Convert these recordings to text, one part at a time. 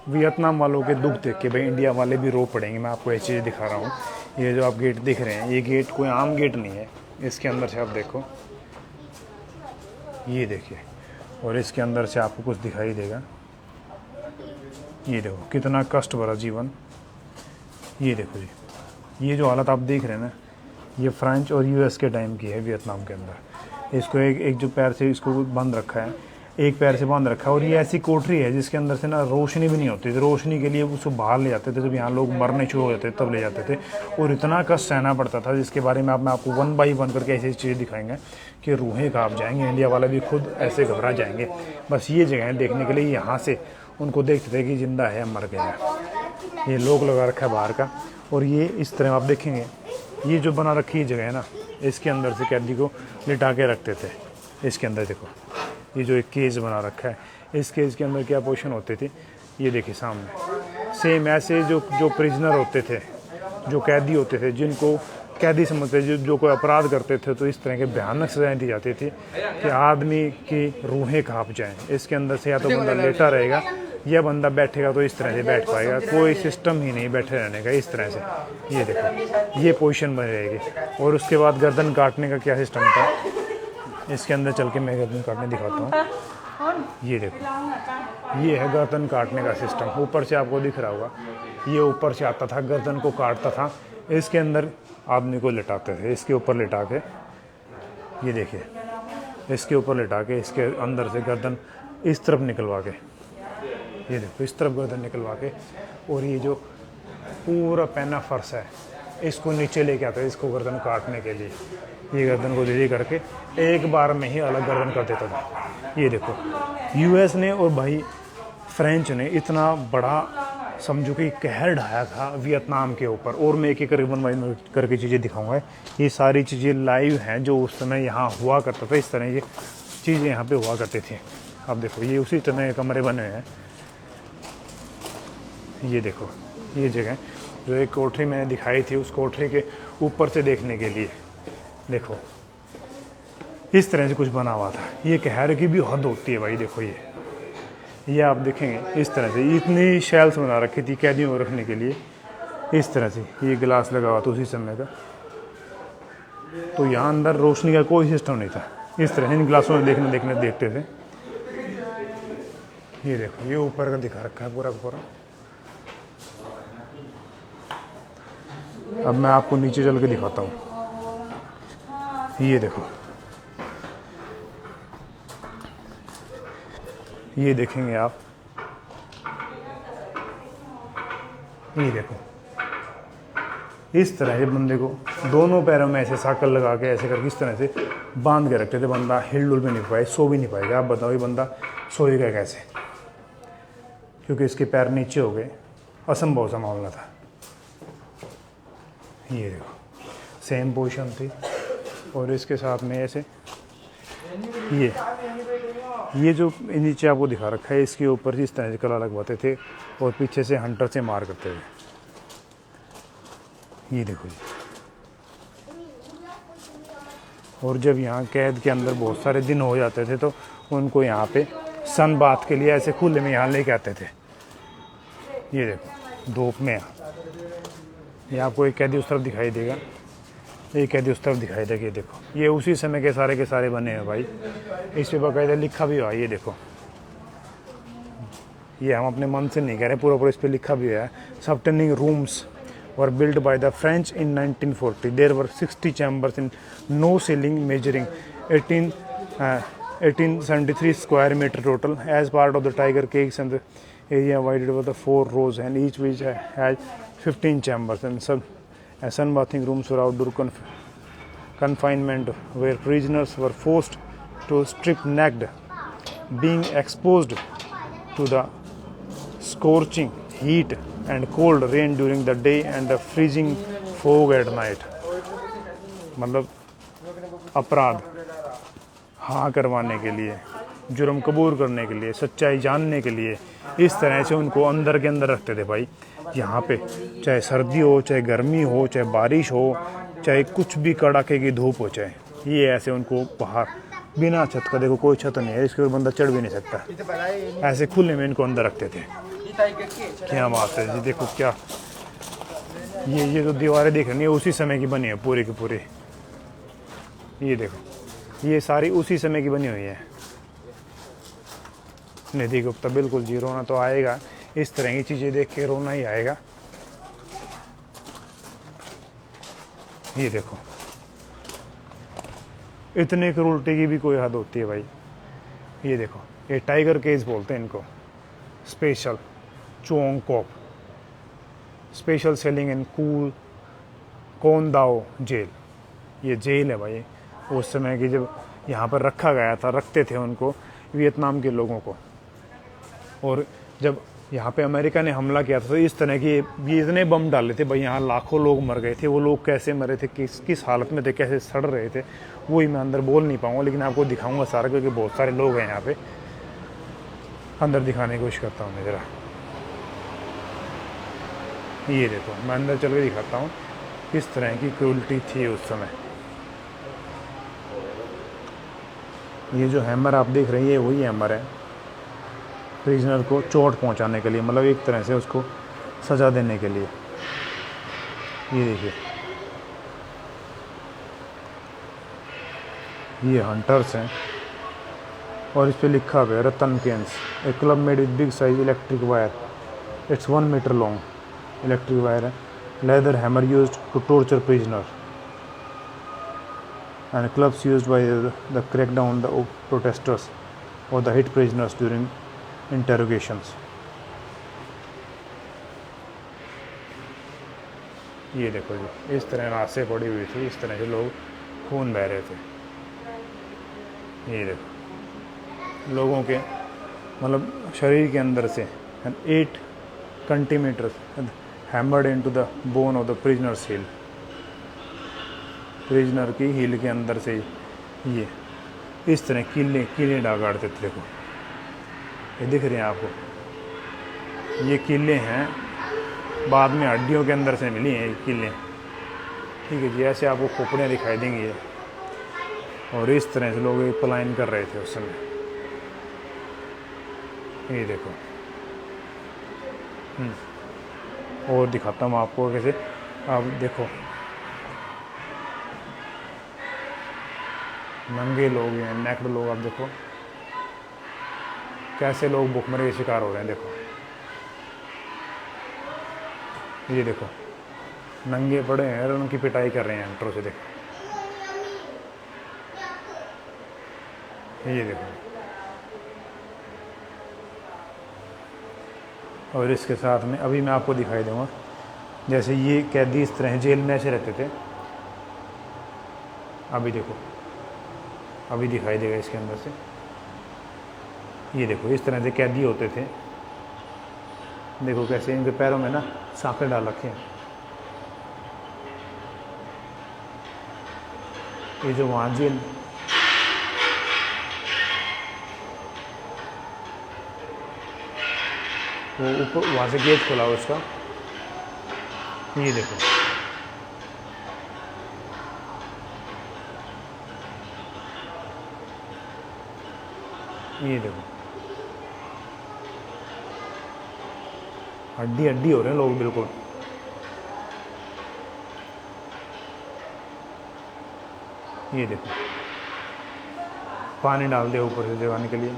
Vietnam वालों के दुख देख के भाई इंडिया वाले भी रो पड़ेंगे। मैं आपको ये चीज़ दिखा रहा हूँ। ये जो आप गेट दिख रहे हैं, ये गेट कोई आम गेट नहीं है। इसके अंदर से आप देखो, ये देखिए, और इसके अंदर से आपको कुछ दिखाई देगा। ये देखो कितना कष्ट भरा जीवन। ये देखो जी, ये जो हालत आप देख रहे हैं ना, ये फ्रेंच और यूएस के टाइम की है वियतनाम के अंदर। इसको एक जो पैर से इसको बंद रखा है, एक पैर से बांध रखा है। और ये ऐसी कोठरी है जिसके अंदर से ना रोशनी भी नहीं होती थी। रोशनी के लिए उसको बाहर ले जाते थे, जब यहाँ लोग मरने शुरू हो जाते तब ले जाते थे। और इतना कष्ट सहना पड़ता था, जिसके बारे में मैं आपको 1 बाई 1 करके ऐसी चीज़ें दिखाएंगे कि रूहें कांप जाएंगे। इंडिया वाले भी खुद ऐसे घबरा जाएंगे। बस ये जगह देखने के लिए यहाँ से उनको देखते थे कि जिंदा है मर गया है। ये लोग लगा रखा है बाहर का। और ये इस तरह आप देखेंगे, ये जो बना रखी जगह है ना, इसके अंदर से कैदी को लिटा के रखते थे। इसके अंदर देखो, ये जो एक केज बना रखा है, इस केज के अंदर क्या पोजीशन होती थी, ये देखिए सामने। सेम ऐसे जो प्रिजनर होते थे, जो कैदी होते थे, जिनको कैदी समझते जो कोई अपराध करते थे, तो इस तरह के भयानक सजाएं दी जाती थी कि आदमी की रूहें कांप जाएं। इसके अंदर से या तो बंदा लेटा रहेगा या बंदा बैठेगा तो इस तरह से बैठ पाएगा। कोई सिस्टम ही नहीं बैठे रहने का, इस तरह से। ये देखो, ये पोजीशन बनी रहेगी। और उसके बाद गर्दन काटने का क्या सिस्टम था, इसके अंदर चल के मैं गर्दन काटने दिखाता हूँ। ये देखो, ये है गर्दन काटने का सिस्टम। ऊपर से आपको दिख रहा होगा, ये ऊपर से आता था, गर्दन को काटता था। इसके अंदर आदमी को लिटाते थे, इसके ऊपर लिटा के। ये देखिए, इसके ऊपर लिटा के इसके अंदर से गर्दन इस तरफ निकलवा के, ये देखो इस तरफ गर्दन निकलवा के। और ये जो पूरा पैना फर्श है, इसको नीचे लेके आते हैं इसको गर्दन काटने के लिए। ये गर्दन को धीरे करके एक बार में ही अलग गर्दन कर देता था। ये देखो, यूएस ने और भाई फ्रेंच ने इतना बड़ा समझो कि कहर ढाया था वियतनाम के ऊपर। और मैं एक एक करके चीज़ें दिखाऊंगा। ये सारी चीज़ें लाइव हैं जो उस समय यहाँ हुआ करता था। इस तरह ये चीज़ें यहाँ पे हुआ करती थी। अब देखो, ये उसी तरह के कमरे बने हुए हैं। ये देखो, ये जगह जो एक कोठरी मैंने दिखाई थी, उस कोठरी के ऊपर से देखने के लिए देखो इस तरह से कुछ बना हुआ था। ये कहर की भी हद होती है भाई। देखो, ये आप देखेंगे इस तरह से इतनी शेल्स बना रखी थी कैदियों को रखने के लिए। इस तरह से ये गिलास लगा हुआ था उसी समय का। तो यहाँ अंदर रोशनी का कोई सिस्टम नहीं था। इस तरह से इन गिलासों में देखते थे। ये देखो, ये ऊपर का दिखा रखा है पूरा पूरा। अब मैं आपको नीचे चल के दिखाता हूँ। ये देखो, ये देखेंगे आप, ये देखो इस तरह से बंदे को दोनों पैरों में ऐसे साकल लगा के ऐसे करके इस तरह से बांध के रखते थे। बंदा हिल डुल भी नहीं पाए, सो भी नहीं पाएगा। आप बताओ, ये बंदा सोएगा कैसे, क्योंकि इसके पैर नीचे हो गए। असंभव सा मामला था। ये देखो, सेम पोजीशन थी। और इसके साथ में ऐसे ये जो नीचे आपको दिखा रखा है, इसके ऊपर इस तरह से कला लगवाते थे और पीछे से हंटर से मार करते थे। ये देखो जी। और जब यहाँ कैद के अंदर बहुत सारे दिन हो जाते थे तो उनको यहाँ पे सन बाथ के लिए ऐसे खुले में यहाँ लेके आते थे। ये देखो, धूप में ये आपको एक कैदी उस तरफ दिखाई देगा, एक कैदी उस तरफ दिखाई देगा। ये देखो, ये उसी समय के सारे बने हैं भाई। इस पे बाकायदा लिखा भी हुआ है। ये देखो, ये हम अपने मन से नहीं कह रहे, पूरा इस पे लिखा भी है। सबटेनिंग rooms were built by the French in 1940। There were 60 chambers in no ceiling measuring 1873 square metre total as part of the tiger cages and the area divided with the 4 rows and each which had 15 chambers and sunbathing rooms for outdoor confinement where prisoners were forced to strip naked, being exposed to the scorching heat and cold rain during the day and the freezing fog at night। मतलब अपराध हाँ करवाने के लिए, जुर्म कबूल करने के लिए, सच्चाई जानने के लिए इस तरह से उनको अंदर के अंदर रखते थे भाई। यहाँ पे चाहे सर्दी हो, चाहे गर्मी हो, चाहे बारिश हो, चाहे कुछ भी कड़ाके की धूप हो, चाहे ये ऐसे उनको बाहर बिना छत का, देखो कोई छत नहीं है, इसके ऊपर बंदा चढ़ भी नहीं सकता, ऐसे खुले में इनको अंदर रखते थे। क्या बात है जी, देखो क्या ये जो दीवारें दिख रही हैं उसी समय की बनी है पूरी की पूरी। ये देखो ये सारी उसी समय की बनी हुई है। निधि गुप्ता, बिल्कुल जी, रोना तो आएगा, इस तरह की चीज़ें देख के रोना ही आएगा। ये देखो इतने क्रूरटी की भी कोई हद होती है भाई। ये देखो ये टाइगर केज बोलते हैं इनको, special Chuong Cop, special ceiling in कूल कोंदाओ जेल। ये जेल है भाई, उस समय की जब यहाँ पर रखा गया था, रखते थे उनको वियतनाम के लोगों को। और जब यहाँ पे अमेरिका ने हमला किया था तो इस तरह के ये इतने बम डाले थे भाई, यहाँ लाखों लोग मर गए थे। वो लोग कैसे मरे थे, किस हालत में थे, कैसे सड़ रहे थे, वही मैं अंदर बोल नहीं पाऊँगा, लेकिन आपको दिखाऊंगा सारा, क्योंकि बहुत सारे लोग हैं यहाँ पे। अंदर दिखाने की कोशिश करता हूँ मैं ज़रा। ये देखो मैं अंदर चल के दिखाता हूँ किस तरह की क्रूरटी थी उस समय। ये जो हैमर आप देख रहे हैं ये वही हैमर है प्रिजनर को चोट पहुंचाने के लिए, मतलब एक तरह से उसको सज़ा देने के लिए। ये देखिए ये हंटर्स हैं और इस पे लिखा हुआ है rattan canes, a club made with big size electric wire, it's 1 metre long electric wire है, leather hammer used to torture prisoner and clubs used by the crackdown the protesters or the hit prisoners during interrogations। ये देखो जी इस तरह रास्ते पड़ी हुई थी, इस तरह से लोग खून बह रहे थे। ये देखो लोगों के मतलब शरीर के अंदर से 8 centimetre hammered into the bone of the prisoner's heel, prisoner की हील के अंदर से ये इस तरह कीले डागाड़ते थे। देखो ये दिख रहे हैं आपको, ये कीले हैं, बाद में हड्डियों के अंदर से मिली हैं ये कीले। ठीक है जी, ऐसे आपको खोपड़ियाँ दिखाई देंगी ये। और इस तरह से लोग पलायन कर रहे थे उस समय। ये देखो और दिखाता हूँ आपको कैसे। आप देखो नंगे लोग हैं, नेक्ड लोग, आप देखो कैसे लोग भूखमरी के शिकार हो रहे हैं। देखो ये देखो नंगे पड़े हैं और उनकी पिटाई कर रहे हैं हंटरों से। देखो ये देखो, और इसके साथ में अभी मैं आपको दिखाई दूंगा जैसे ये कैदी इस तरह जेल में ऐसे रहते थे। अभी देखो अभी दिखाई देगा इसके अंदर से। ये देखो इस तरह से कैदी होते थे। देखो कैसे इनके पैरों में ना सांकड़े डाल रखे हैं। ये जो वहाँ जेल वो ऊपर वहाँ से गेट खोला हुआ उसका। ये देखो ये देखो हड्डी हड्डी हो रहे हैं लोग बिल्कुल। ये देखो पानी डाल दिया ऊपर से जगाने के लिए,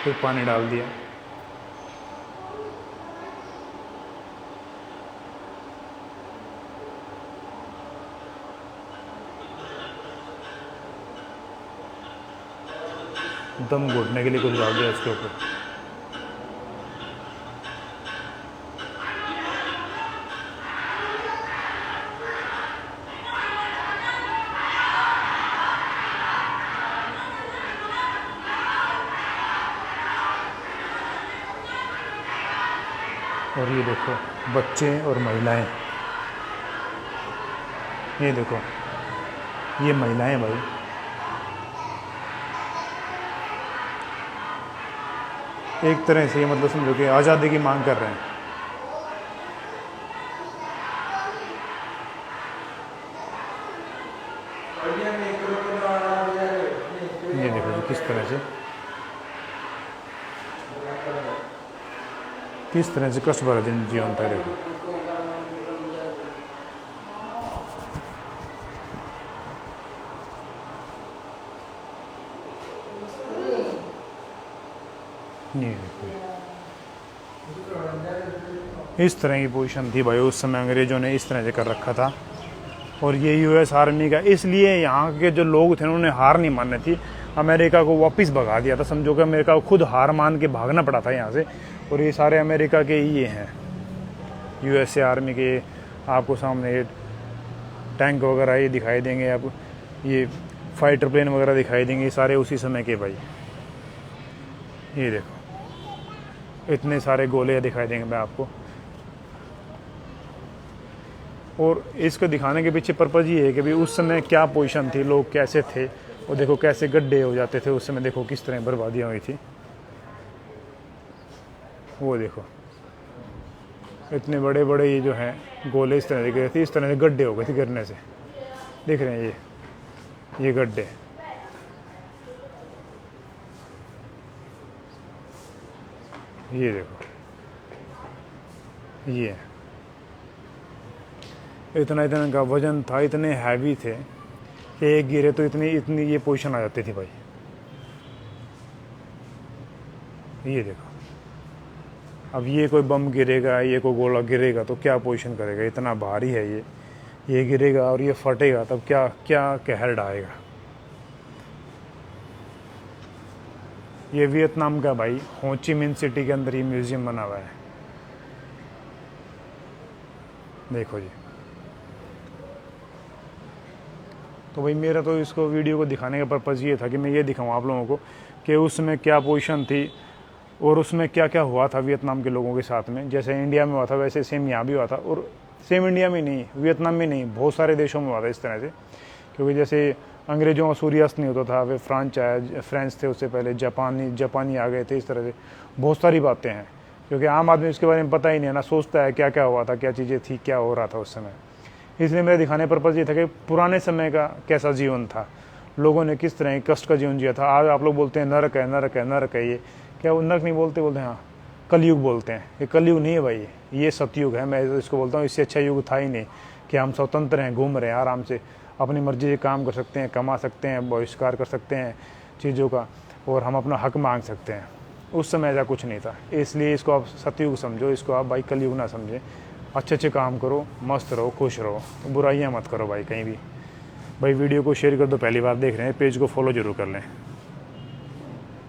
फिर पानी डाल दिया। दम घुटने के लिए कुछ डाल दिया इसके ऊपर। और ये देखो बच्चे और महिलाएं, ये देखो ये महिलाएं भाई, एक तरह से मतलब समझो कि आज़ादी की मांग कर रहे हैं। ये देखो जी किस तरह से किस तरह से कष्ट भरा जीवन था। देखो ये देखो, इस तरह की पोजीशन थी भाई उस समय, अंग्रेज़ों ने इस तरह से कर रखा था। और ये यूएस आर्मी का, इसलिए यहाँ के जो लोग थे उन्होंने हार नहीं माननी थी, अमेरिका को वापस भगा दिया था। समझो कि अमेरिका को खुद हार मान के भागना पड़ा था यहाँ से। और ये सारे अमेरिका के ही ये हैं, यूएसए आर्मी के। आपको सामने ये टैंक वगैरह ये दिखाई देंगे, आपको ये फाइटर प्लेन वगैरह दिखाई देंगे, ये सारे उसी समय के भाई। ये देखो इतने सारे गोले दिखाई देंगे मैं आपको। और इसको दिखाने के पीछे पर्पज़ ये है कि भाई उस समय क्या पोजीशन थी, लोग कैसे थे, और देखो कैसे गड्ढे हो जाते थे उस समय। देखो किस तरह बर्बादियाँ हुई थी, वो देखो इतने बड़े बड़े ये जो हैं गोले इस तरह से गिरे थे, इस तरह से गड्ढे हो गए थे गिरने से। देख रहे हैं ये गड्ढे, ये देखो ये इतना इतना का वजन था, इतने हैवी थे कि एक गिरे तो इतनी ये पोजीशन आ जाती थी भाई। ये देखो अब ये कोई बम गिरेगा, ये कोई गोला गिरेगा तो क्या पोजीशन करेगा, इतना भारी है ये गिरेगा और ये फटेगा तब क्या क्या कहर ढाएगा। ये वियतनाम का भाई हो ची मिन सिटी के अंदर ये म्यूजियम बना हुआ है, देखो जी। तो भाई मेरा तो इसको वीडियो को दिखाने का पर्पज़ ये था कि मैं ये दिखाऊँ आप लोगों को कि उसमें क्या पोजीशन थी और उसमें क्या क्या हुआ था वियतनाम के लोगों के साथ में। जैसे इंडिया में हुआ था वैसे सेम यहाँ भी हुआ था, और सेम इंडिया में नहीं, वियतनाम में नहीं, बहुत सारे देशों में हुआ था इस तरह से। क्योंकि जैसे अंग्रेज़ों का सूर्यास्त नहीं होता था, वे फ्रेंच थे, उससे पहले जापानी आ गए थे, इस तरह से बहुत सारी बातें हैं। क्योंकि आम आदमी उसके बारे में पता ही नहीं है ना, सोचता है क्या क्या हुआ था, क्या चीज़ें थी, क्या हो रहा था उस समय। इसलिए मेरे दिखाने पर्पज़ ये था कि पुराने समय का कैसा जीवन था, लोगों ने किस तरह कष्ट का जीवन जिया था। आज आप लोग बोलते हैं नरक है नरक है नरक है, ये क्या वो नरक नहीं बोलते हैं हाँ कलयुग बोलते हैं। ये कलयुग नहीं है भाई, ये सतयुग है। मैं इसको बोलता हूँ इससे अच्छा युग था ही नहीं कि हम स्वतंत्र हैं, घूम रहे हैं आराम से, अपनी मर्जी से काम कर सकते हैं, कमा सकते हैं, बहिष्कार कर सकते हैं चीज़ों का, और हम अपना हक मांग सकते हैं। उस समय ऐसा कुछ नहीं था, इसलिए इसको आप सतयुग समझो, इसको आप भाई कलयुग ना समझें। अच्छे अच्छे काम करो, मस्त रहो, खुश रहो, बुराइयाँ मत करो भाई कहीं भी। भाई वीडियो को शेयर कर दो, पहली बार देख रहे हैं पेज को फॉलो ज़रूर कर लें।